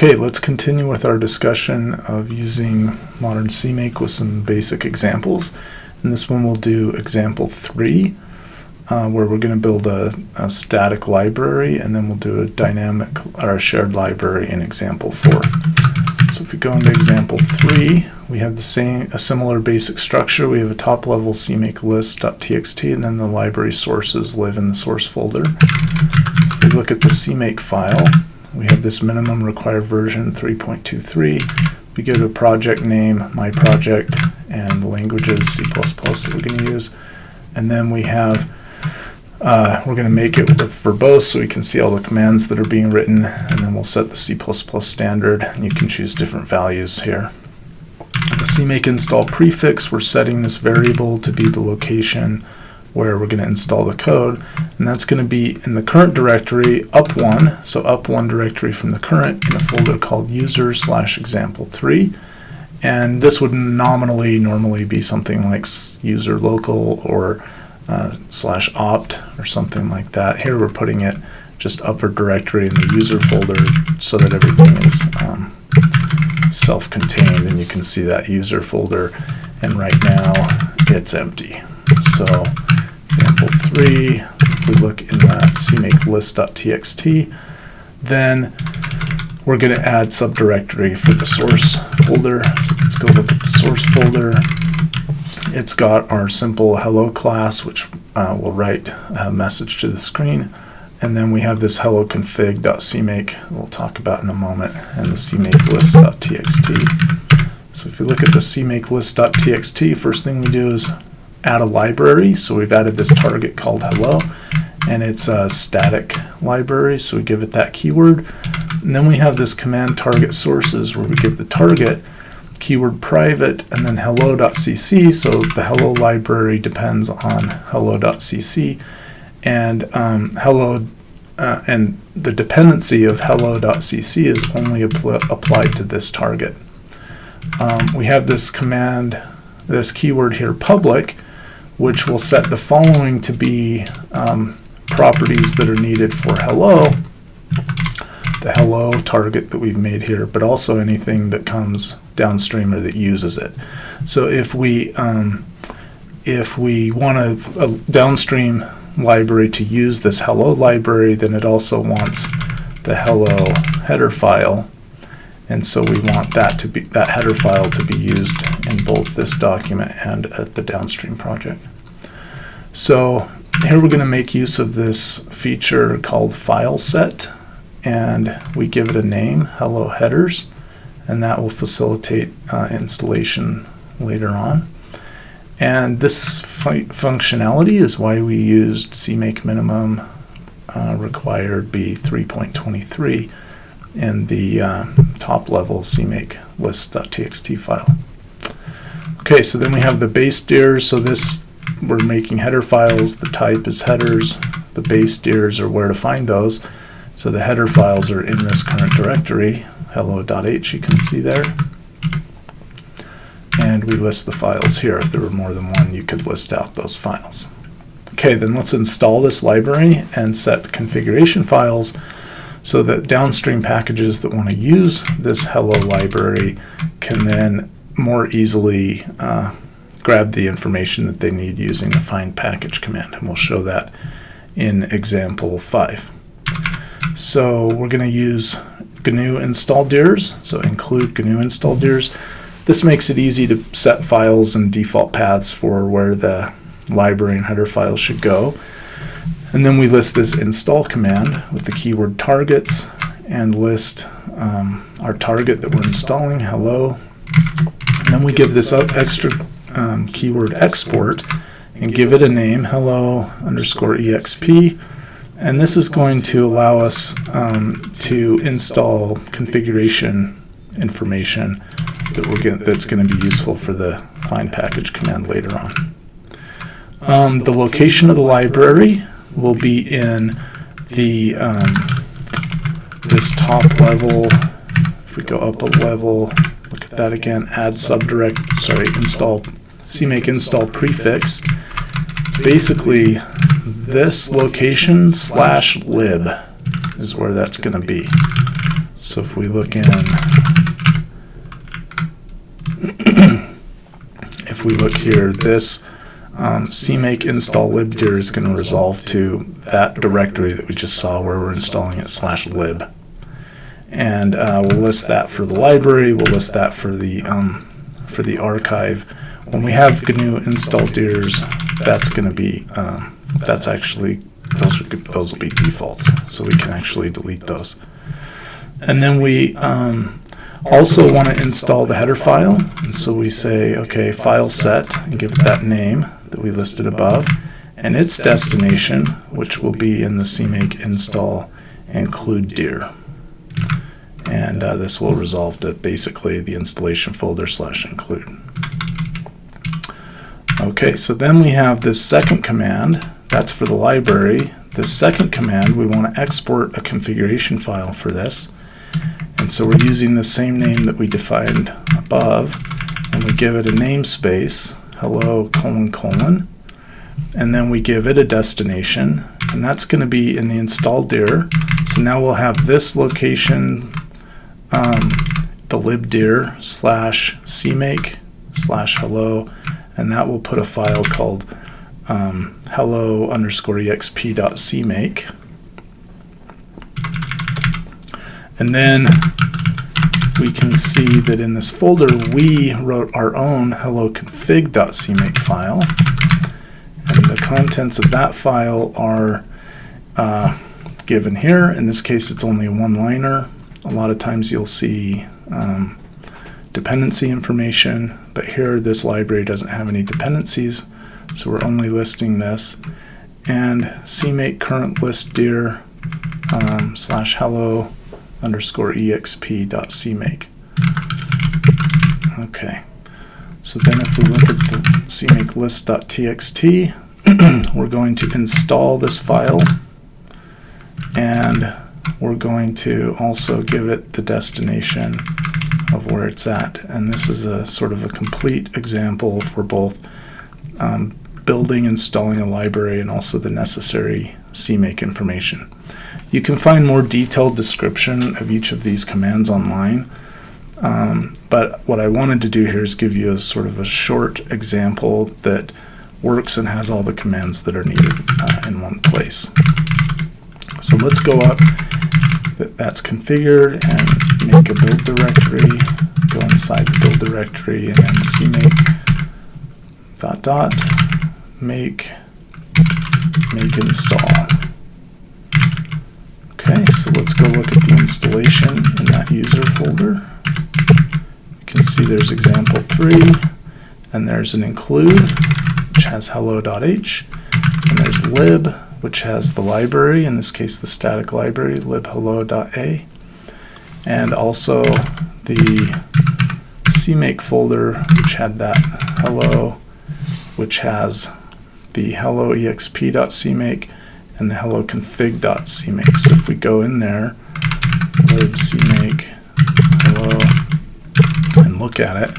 Okay, let's continue with our discussion of using modern CMake with some basic examples. In this one we'll do example 3, where we're going to build a static library, and then we'll do a dynamic or a shared library in example 4. So if we go into example 3, we have a similar basic structure. We have a top level CMake list.txt, and then the library sources live in the source folder. If we look at the CMake file, we have this minimum required version 3.23. We go to project name, my project, and the languages C++ that we're going to use. And then we have, we're going to make it with verbose so we can see all the commands that are being written, and then we'll set the C++ standard, and you can choose different values here. The CMake install prefix, we're setting this variable to be the location where we're going to install the code, and that's going to be in the current directory up1, so up1 directory from the current in a folder called user/example3, and this would normally be something like user local or /opt or something like that. Here we're putting it just upper directory in the user folder so that everything is self-contained, and you can see that user folder, and right now it's empty. So example 3, if we look in that CMake list.txt, then we're going to add subdirectory for the source folder. So let's go look at the source folder. It's got our simple hello class, which will write a message to the screen. And then we have this hello config.cmake we'll talk about in a moment, and the CMake list.txt. So if you look at the CMake list.txt, first thing we do is add a library. So we've added this target called hello, and it's a static library, so we give it that keyword. And then we have this command target sources where we give the target keyword private and then hello.cc, so the hello library depends on hello.cc, and and the dependency of hello.cc is only applied to this target. We have this command, this keyword here, public, which will set the following to be properties that are needed for hello, the hello target that we've made here, but also anything that comes downstream or that uses it. So if we want a downstream library to use this hello library, then it also wants the hello header file, and so we want that header file to be used in both this document and at the downstream project. So here we're going to make use of this feature called file set, and we give it a name, hello headers, and that will facilitate installation later on. And this functionality is why we used CMake minimum required be 3.23 in the top level CMake list.txt file. Okay, so then we have the base dirs. So this, we're making header files, the type is headers, the base dirs are where to find those. So the header files are in this current directory, hello.h, you can see there. And we list the files here. If there were more than one, you could list out those files. Okay, then let's install this library and set configuration files so that downstream packages that want to use this hello library can then more easily grab the information that they need using the find package command, and we'll show that in example 5. So we're going to use GNU install dirs, so include GNU install dirs. This makes it easy to set files and default paths for where the library and header files should go. And then we list this install command with the keyword targets and list our target that we're installing, hello. And then we give this extra keyword export and give it a name, hello_exp. And this is going to allow us to install configuration information that's going to be useful for the find package command later on. The location of the library will be in the this top level. If we go up a level, look at that again. Add install CMake install prefix. It's basically this location /lib is where that's going to be. So if we look in, if we look here, this CMake install libdir is going to resolve to that directory that we just saw where we're installing it /lib. And we'll list that for the library. We'll list that for the archive. When we have GNU install dirs, that's going to be that's actually those will be defaults, so we can actually delete those. And then we also want to install the header file, and so we say, okay, file set, and give it that name that we listed above, and its destination, which will be in the CMake install include dir. And this will resolve to basically the installation folder /include. Okay, so then we have this second command. That's for the library. The second command, we want to export a configuration file for this. And so we're using the same name that we defined above, and we give it a namespace, hello : and then we give it a destination, and that's going to be in the install dir. So now we'll have this location, the libdir /CMake /hello, and that will put a file called hello_exp.cmake. And then we can see that in this folder we wrote our own hello_config.cmake file, and the contents of that file are given here. In this case it's only a one-liner. A lot of times you'll see dependency information, but here this library doesn't have any dependencies, so we're only listing this. And CMake current list dir /hello_exp.cmake. Okay, so then if we look at the CMake list.txt, we're going to install this file, and we're going to also give it the destination of where it's at. And this is a sort of a complete example for both building, installing a library, and also the necessary CMake information. You can find more detailed description of each of these commands online, but what I wanted to do here is give you a sort of a short example that works and has all the commands that are needed in one place. So let's go up, that's configured, and make a build directory, go inside the build directory, and then CMake make install. Okay, so let's go look at the installation in that user folder. You can see there's example 3, and there's an include, which has hello.h, and there's lib, which has the library, in this case the static library, libhello.a, and also the CMake folder, which had that hello, which has the hello_exp.cmake and the hello_config.cmake. So if we go in there, lib CMake hello, and look at it,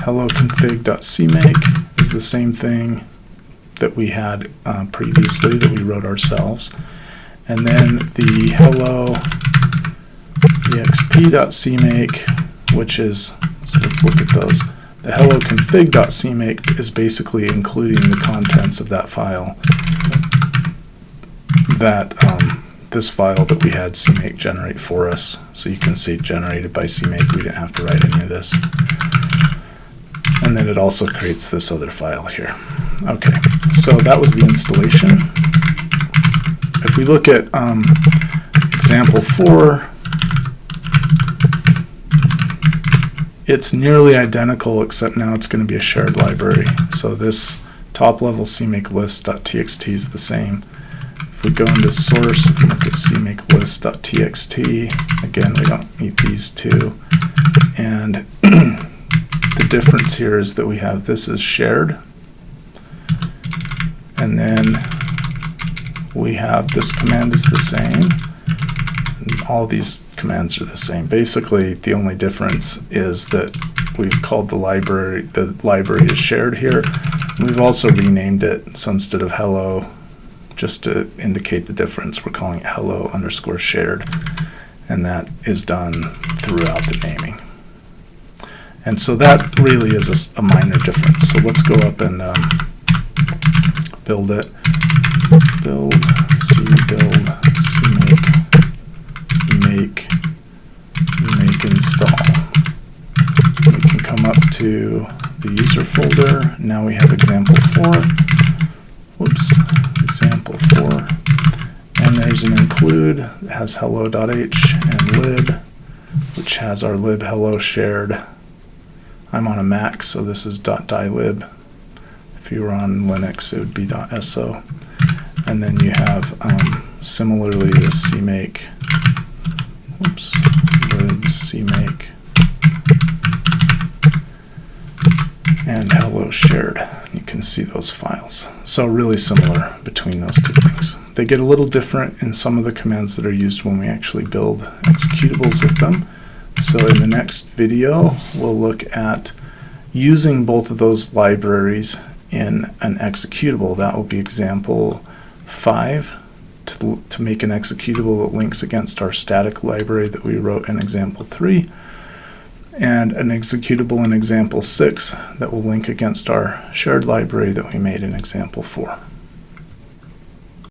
hello_config.cmake is the same thing that we had previously that we wrote ourselves. And then the hello_exp.cmake, which is, so let's look at those. The hello_config.cmake is basically including the contents of that file, that this file that we had CMake generate for us. So you can see generated by CMake, we didn't have to write any of this. And then it also creates this other file here. Okay, so that was the installation. If we look at example 4, it's nearly identical, except now it's going to be a shared library. So this top level CMake list.txt is the same. If we go into source and look at CMake list.txt, again, we don't need these two. And the difference here is that we have this is shared, and then we have this command is the same. And all these commands are the same. Basically, the only difference is that we've called the library is shared here. We've also renamed it, so instead of hello, just to indicate the difference, we're calling it hello_shared. and that is done throughout the naming. And so that really is a minor difference. So let's go up and build it. Build, CMake, make install. We can come up to the user folder. Now we have example 4. Whoops, example 4. And there's an include that has hello.h and lib, which has our lib hello shared. I'm on a Mac, so this is .dylib. If you were on Linux, it would be .so. And then you have similarly the CMake, whoops, lib CMake, and hello shared. You can see those files. So really similar between those two things. They get a little different in some of the commands that are used when we actually build executables with them. So in the next video, we'll look at using both of those libraries in an executable. That will be example 5 to make an executable that links against our static library that we wrote in example 3, and an executable in example 6 that will link against our shared library that we made in example 4.